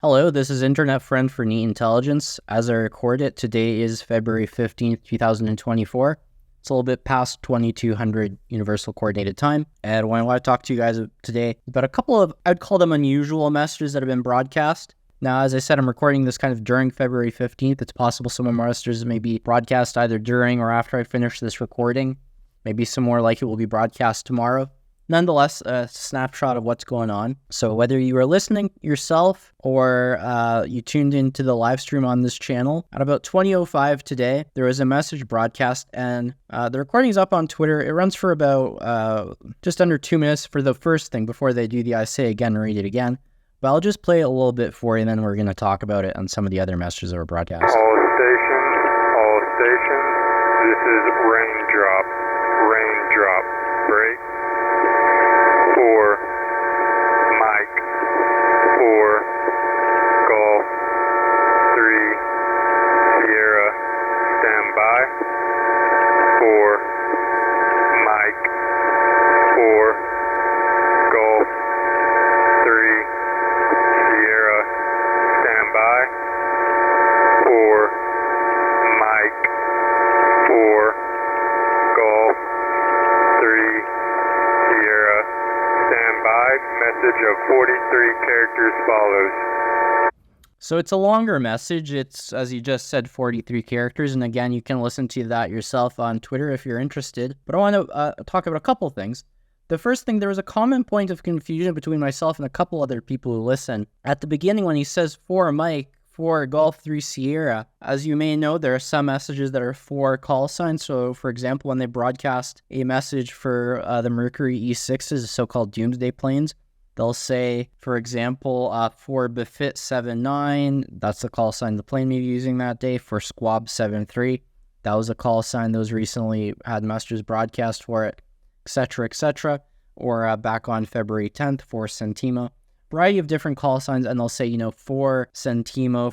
Hello, this is Internet Friend for Neat Intelligence. As I record it, today is February 15th, 2024. It's a little bit past 2200 Universal Coordinated Time. And what I want to talk to you guys today about a couple of, I'd call them unusual messages that have been broadcast. Now, as I said, I'm recording this kind of during February 15th. It's possible some of my messages may be broadcast either during or after I finish this recording. Maybe some more like it will be broadcast tomorrow. Nonetheless, a snapshot of what's going on. So whether you are listening yourself or you tuned into the live stream on this channel, at about 20:05 today, there was a message broadcast, and the recording is up on Twitter. It runs for about just under 2 minutes for the first thing before they do the I say again, read it again. But I'll just play it a little bit for you, and then we're going to talk about it on some of the other messages that were broadcast. All stations, this is raindrop, break. 4, Mike, 4, Golf, 3, Sierra, stand by. 4, Mike, 4, Golf, 3, Sierra, stand by. 4, Mike, 4, Golf, 3, Sierra, stand by. Message of 43 characters follows. So it's a longer message. It's, as you just said, 43 characters. And again, you can listen to that yourself on Twitter if you're interested. But I want to talk about a couple things. The first thing, there was a common point of confusion between myself and a couple other people who listen. At the beginning, when he says 4 Mike, 4 Golf, 3 Sierra, as you may know, there are some messages that are 4 call signs. So, for example, when they broadcast a message for the Mercury E6s, the so-called doomsday planes, they'll say, for example, for Befit 79, that's the call sign the plane may be using that day. For Squab 73, that was a call sign. Those recently had messages broadcast for it, etc., etc. Or back on February 10th, for Centimo. Variety of different call signs, and they'll say, for Centimo,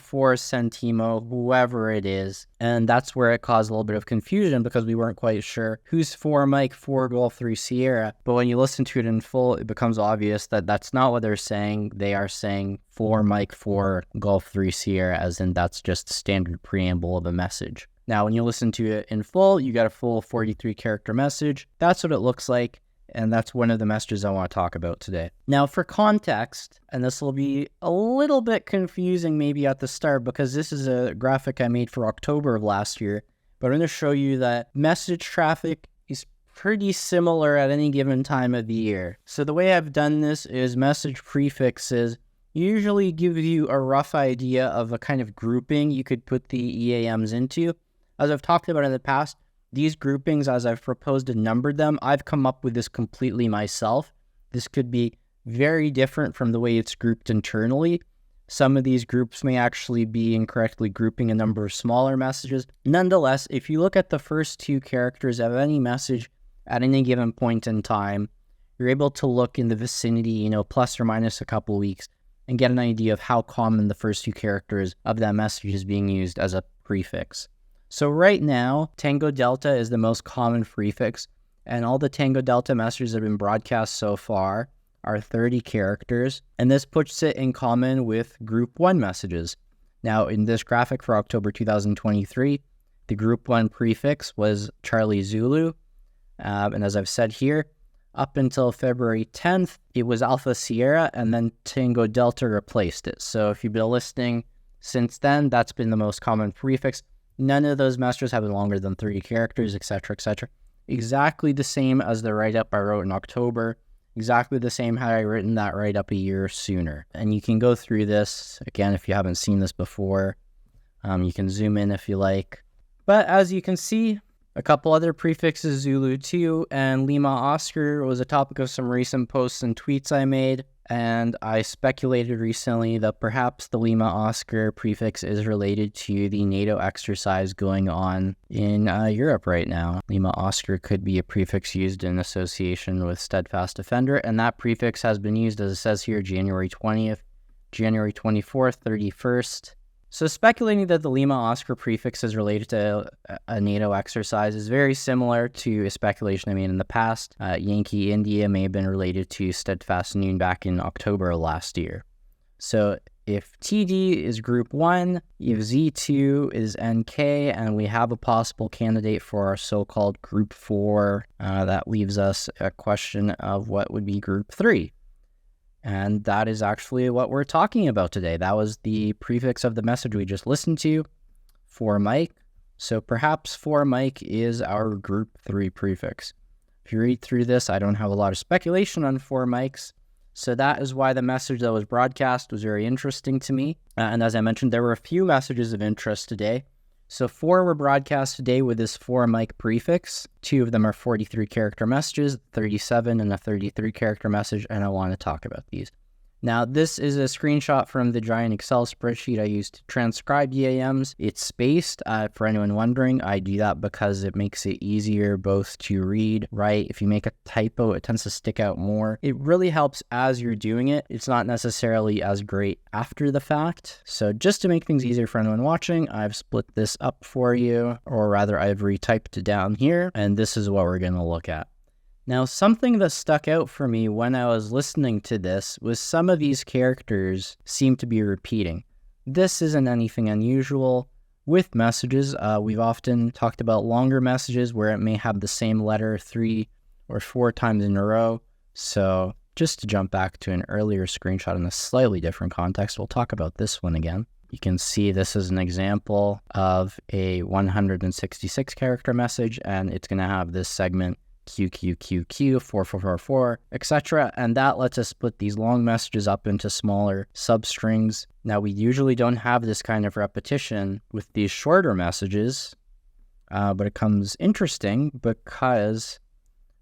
whoever it is. And that's where it caused a little bit of confusion because we weren't quite sure who's 4 Mike, 4 Golf, 3 Sierra. But when you listen to it in full, it becomes obvious that that's not what they're saying. They are saying 4 Mike, 4 Golf, 3 Sierra, as in that's just the standard preamble of a message. Now, when you listen to it in full, you got a full 43 character message. That's what it looks like. And that's one of the messages I want to talk about today. Now, for context, and this will be a little bit confusing maybe at the start because this is a graphic I made for October of last year, but I'm going to show you that message traffic is pretty similar at any given time of the year. So the way I've done this is message prefixes usually give you a rough idea of a kind of grouping you could put the EAMs into. As I've talked about in the past, these groupings, as I've proposed and numbered them, I've come up with this completely myself. This could be very different from the way it's grouped internally. Some of these groups may actually be incorrectly grouping a number of smaller messages. Nonetheless, if you look at the first 2 characters of any message at any given point in time, you're able to look in the vicinity, plus or minus a couple weeks, and get an idea of how common the first 2 characters of that message is being used as a prefix. So right now, Tango Delta is the most common prefix, and all the Tango Delta messages that have been broadcast so far are 30 characters, and this puts it in common with Group 1 messages. Now, in this graphic for October 2023, the Group 1 prefix was Charlie Zulu, and as I've said here, up until February 10th, it was Alpha Sierra, and then Tango Delta replaced it. So if you've been listening since then, that's been the most common prefix. None of those messages have been longer than 30 characters, etc., etc. Exactly the same as the write-up I wrote in October. Exactly the same had I written that write-up a year sooner. And you can go through this, again, if you haven't seen this before. You can zoom in if you like. But as you can see, a couple other prefixes, Zulu 2 and Lima Oscar, was a topic of some recent posts and tweets I made. And I speculated recently that perhaps the Lima Oscar prefix is related to the NATO exercise going on in Europe right now. Lima Oscar could be a prefix used in association with Steadfast Defender, and that prefix has been used, as it says here, January 20th, January 24th, 31st. So speculating that the Lima Oscar prefix is related to a NATO exercise is very similar to a speculation I made in the past. Yankee India may have been related to Steadfast Noon back in October of last year. So if TD is group 1, if Z2 is NK, and we have a possible candidate for our so-called group 4, that leaves us a question of what would be group 3. And that is actually what we're talking about today. That was the prefix of the message we just listened to for Mike. So perhaps for Mike is our group 3 prefix. If you read through this, I don't have a lot of speculation on for Mikes. So that is why the message that was broadcast was very interesting to me. And as I mentioned, there were a few messages of interest today. So 4 were broadcast today with this for Mike prefix. 2 of them are 43 character messages, 37 and a 33 character message, and I want to talk about these. Now, this is a screenshot from the giant Excel spreadsheet I used to transcribe EAMs. It's spaced. For anyone wondering, I do that because it makes it easier both to read, write. If you make a typo, it tends to stick out more. It really helps as you're doing it. It's not necessarily as great after the fact. So just to make things easier for anyone watching, I've split this up for you, or rather I've retyped it down here, and this is what we're going to look at. Now, something that stuck out for me when I was listening to this was some of these characters seem to be repeating. This isn't anything unusual. With messages, we've often talked about longer messages where it may have the same letter 3 or 4 times in a row. So just to jump back to an earlier screenshot in a slightly different context, we'll talk about this one again. You can see this is an example of a 166 character message, and it's going to have this segment QQQQ, 4444, etc. And that lets us split these long messages up into smaller substrings. Now, we usually don't have this kind of repetition with these shorter messages, but it comes interesting because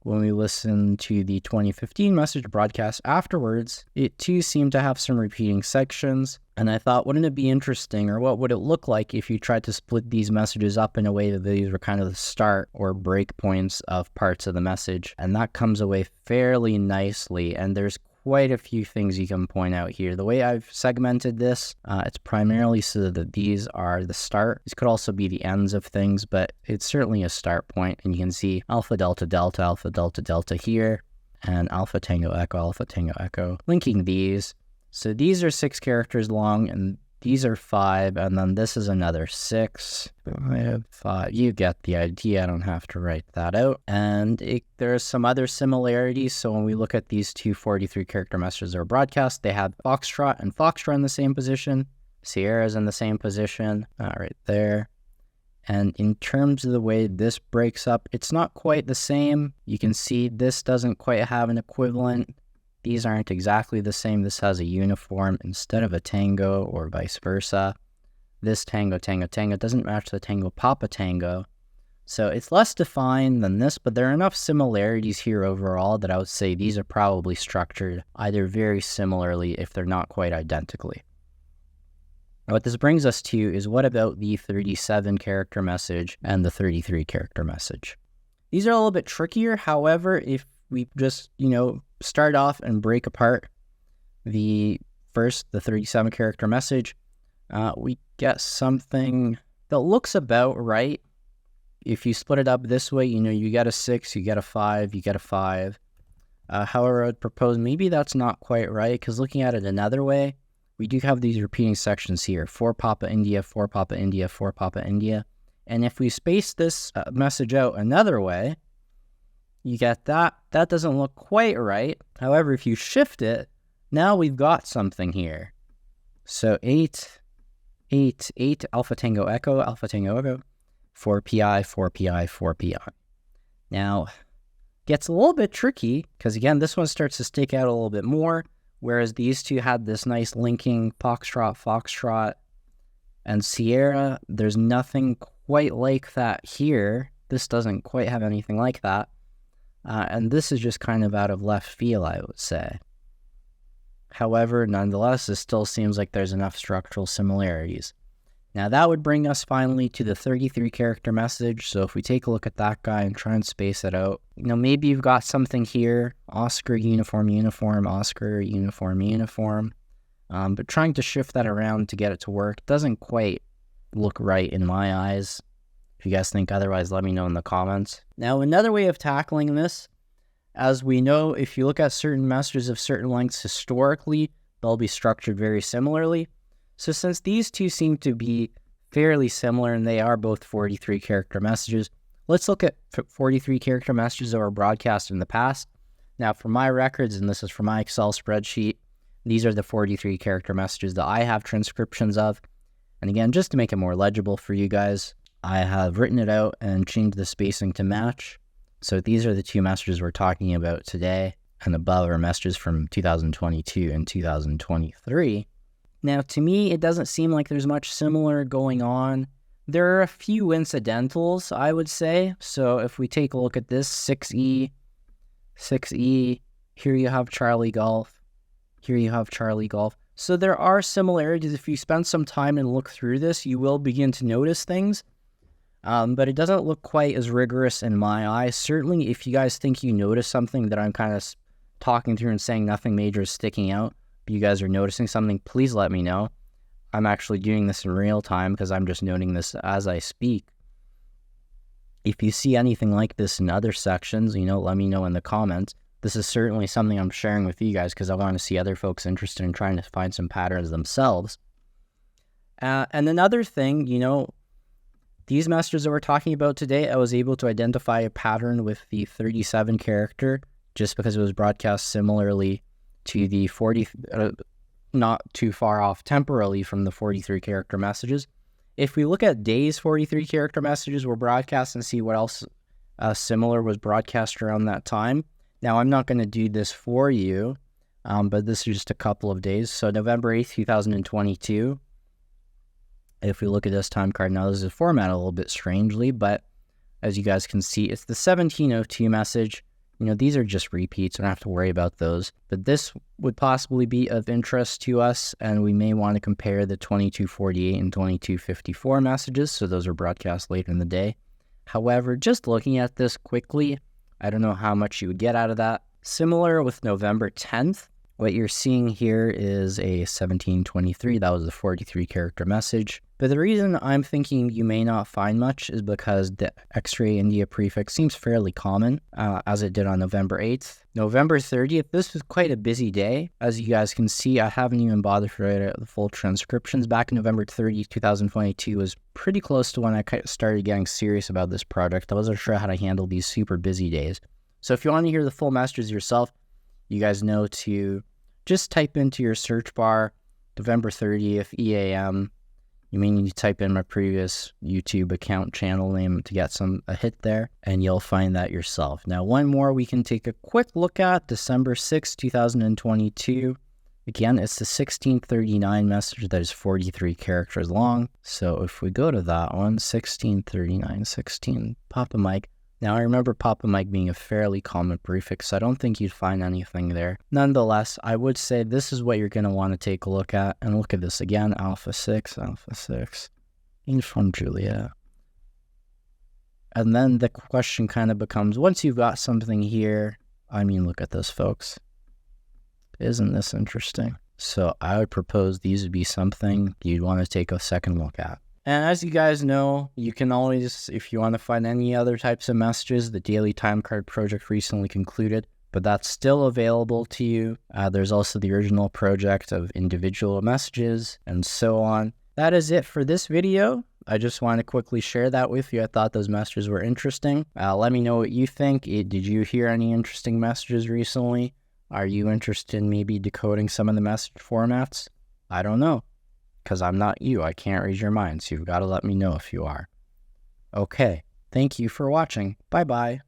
when we listen to the 2015 message broadcast afterwards, it too seemed to have some repeating sections. And I thought, wouldn't it be interesting, or what would it look like if you tried to split these messages up in a way that these were kind of the start or break points of parts of the message? And that comes away fairly nicely. And there's quite a few things you can point out here. The way I've segmented this, it's primarily so that these are the start. These could also be the ends of things, but it's certainly a start point. And you can see alpha, delta, delta, alpha, delta, delta here, and alpha, tango, echo, linking these. So these are 6 characters long, and these are 5, and then this is another 6. I have 5. You get the idea. I don't have to write that out. And there are some other similarities. So when we look at these two 43 character messages that are broadcast, they have Foxtrot and Foxtrot in the same position. Sierra's in the same position, right there. And in terms of the way this breaks up, it's not quite the same. You can see this doesn't quite have an equivalent. These aren't exactly the same. This has a uniform instead of a tango, or vice versa. This tango, tango, tango doesn't match the tango, papa tango. So it's less defined than this, but there are enough similarities here overall that I would say these are probably structured either very similarly, if they're not quite identically. What this brings us to is, what about the 37 character message and the 33 character message? These are a little bit trickier. However, if we just, start off and break apart the 37 character message, we get something that looks about right. If you split it up this way, you get a 6, you get a 5, you get a 5. However, I would propose maybe that's not quite right, because looking at it another way, we do have these repeating sections here: 4 Papa India, 4 Papa India, 4 Papa India. And if we space this message out another way, you get that. That doesn't look quite right. However, if you shift it, now we've got something here. So 8, 8, 8, alpha tango echo, 4 pi, 4 pi, 4 pi. Now, gets a little bit tricky, because again, this one starts to stick out a little bit more, whereas these two had this nice linking Foxtrot, Foxtrot, and Sierra. There's nothing quite like that here. This doesn't quite have anything like that. And this is just kind of out of left field, I would say. However, nonetheless, it still seems like there's enough structural similarities. Now, that would bring us finally to the 33 character message. So if we take a look at that guy and try and space it out, maybe you've got something here: Oscar, uniform, uniform, Oscar, uniform, uniform. But trying to shift that around to get it to work doesn't quite look right in my eyes. If you guys think otherwise, let me know in the comments. Now, another way of tackling this, as we know, if you look at certain messages of certain lengths historically, they'll be structured very similarly. So since these two seem to be fairly similar and they are both 43 character messages, let's look at 43 character messages that were broadcast in the past. Now for my records, and this is from my Excel spreadsheet, these are the 43 character messages that I have transcriptions of. And again, just to make it more legible for you guys, I have written it out and changed the spacing to match. So these are the two messages we're talking about today, and above are messages from 2022 and 2023. Now, to me, it doesn't seem like there's much similar going on. There are a few incidentals, I would say. So if we take a look at this, 6E, here you have Charlie Golf, here you have Charlie Golf. So there are similarities. If you spend some time and look through this, you will begin to notice things. But it doesn't look quite as rigorous in my eyes. Certainly, if you guys think you notice something that I'm kind of talking through and saying nothing major is sticking out, but you guys are noticing something, please let me know. I'm actually doing this in real time because I'm just noting this as I speak. If you see anything like this in other sections, let me know in the comments. This is certainly something I'm sharing with you guys because I want to see other folks interested in trying to find some patterns themselves. And another thing, these messages that we're talking about today, I was able to identify a pattern with the 37 character just because it was broadcast similarly to the 40, not too far off temporally from the 43 character messages. If we look at Day's 43 character messages were broadcast and see what else similar was broadcast around that time. Now, I'm not going to do this for you, but this is just a couple of days. So November 8th, 2022. If we look at this time card, now this is formatted a little bit strangely, but as you guys can see, it's the 1702 message. These are just repeats. I don't have to worry about those. But this would possibly be of interest to us, and we may want to compare the 2248 and 2254 messages, so those are broadcast later in the day. However, just looking at this quickly, I don't know how much you would get out of that. Similar with November 10th, what you're seeing here is a 1723. That was the 43 character message. But the reason I'm thinking you may not find much is because the X-ray India prefix seems fairly common, as it did on November 8th. November 30th, this was quite a busy day. As you guys can see, I haven't even bothered to write out the full transcriptions. Back in November 30th, 2022 was pretty close to when I started getting serious about this project. I wasn't sure how to handle these super busy days. So if you want to hear the full messages yourself, you guys know to just type into your search bar November 30th EAM. You may need to type in my previous YouTube account channel name to get a hit there, and you'll find that yourself. Now, one more we can take a quick look at, December 6, 2022. Again, it's the 1639 message that is 43 characters long. So if we go to that one, 1639, 16, Papa Mike. Now, I remember Papa Mike being a fairly common prefix, so I don't think you'd find anything there. Nonetheless, I would say this is what you're going to want to take a look at. And look at this again, Alpha 6, Infant Julia. And then the question kind of becomes, once you've got something here, look at this, folks. Isn't this interesting? So I would propose these would be something you'd want to take a second look at. And as you guys know, you can always, if you want to find any other types of messages, the Daily Time Card project recently concluded, but that's still available to you. There's also the original project of individual messages and so on. That is it for this video. I just want to quickly share that with you. I thought those messages were interesting. Let me know what you think. Did you hear any interesting messages recently? Are you interested in maybe decoding some of the message formats? I don't know. Because I'm not you. I can't read your mind, so you've got to let me know if you are. Okay, thank you for watching. Bye-bye.